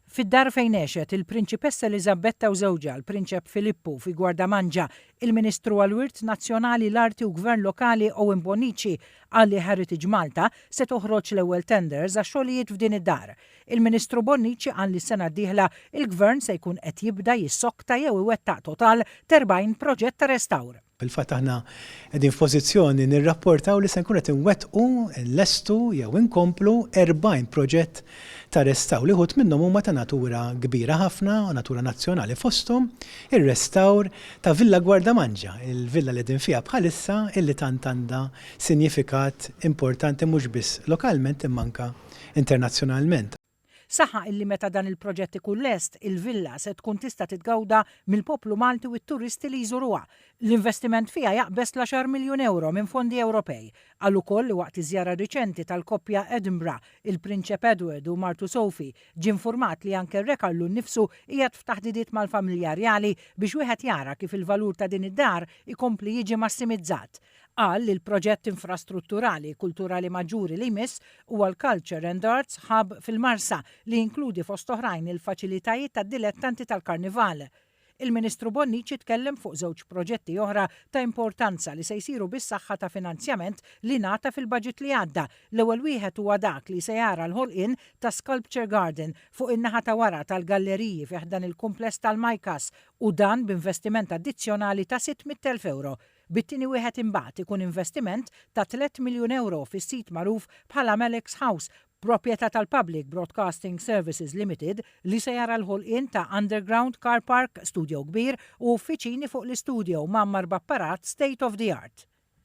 Fid-dar fejn għexet il-Prinċipessa Elisabetta u żewġha l-Prinċep Filippu fi Gwardamanġa, il-Ministru għall-Wirt Nazzjonali l-Arti u Gvern Lokali Owen Bonnici għalli Heritage Malta se toħroġ l-ewwel tenders għax xogħlijiet f'din id-dar. Il-Ministru Bonnici qal li s-sena d-dieħla il-Gvern se jkun qed jibda jissokta jew iwettaq total 40 proġett ta' restawr. Bil-fatt aħna qegħdin f'pożizzjoni nirrapportaw li se nkun qed inwettqu nlestu jew inkomplu 40 proġett ta' restawr li ħut minnhom huma ta' natura kbira ħafna u natura nazzjonali fosthom ir-restawr ta' Villa Gwardamanġa, il-villa li qegħdin fiha bħalissa illi tant għandha sinifikat importanti mhux biss lokalment imma anke internazzjonalment. Saħħa illi meta dan il-proġett ikun lest, il-villa se tkun tista' titgawda mill-poplu Malti u t-turisti li jżuruha. L-investiment fiha jaqbes l-10 miljun euro minn fondi Ewropej. Għal ukoll li waqt iżjara riċenti tal-koppja Edinburgh, il-Prinċep Edward u Martu Sophie ġie infurmat li anke r-rekallu nnifsu qiegħed f'taħdidiet mal-familja rjali biex wieħed jara kif il-valur ta' din id-dar ikompli jiġi massimizzat. Qal li l-proġett infrastrutturali kulturali maġġuri li jmiss huwa l-Culture and Arts Hub fil-Marsa li jinkludi fost oħrajn il-faċilitajiet tad-dilettanti tal-Karnival. Il-Ministru Bonnici tkellem fuq żewġ proġetti oħra ta' importanza li se jsiru bis-saħħa ta' finanzjament li ngħata fil-baġit li għadda. L-ewwel wieħed huwa dak li se jara l-ħolqien ta' Sculpture Garden fuq in-naħa ta' wara tal-galleriji fih dan il-kumpless tal-Majkas u dan b'investiment addizzjonali ta' 600,000 euro. Bit-tieni wieħed imbagħad ikun investiment ta' 3 miljun euro fis-sit magħruf bħala Melex House, proprjetà tal-Public Broadcasting Services Limited li se jara l-ħolqien ta' underground car park, studio kbir u uffiċini fuq l-istudio mammar b'apparat state of the art.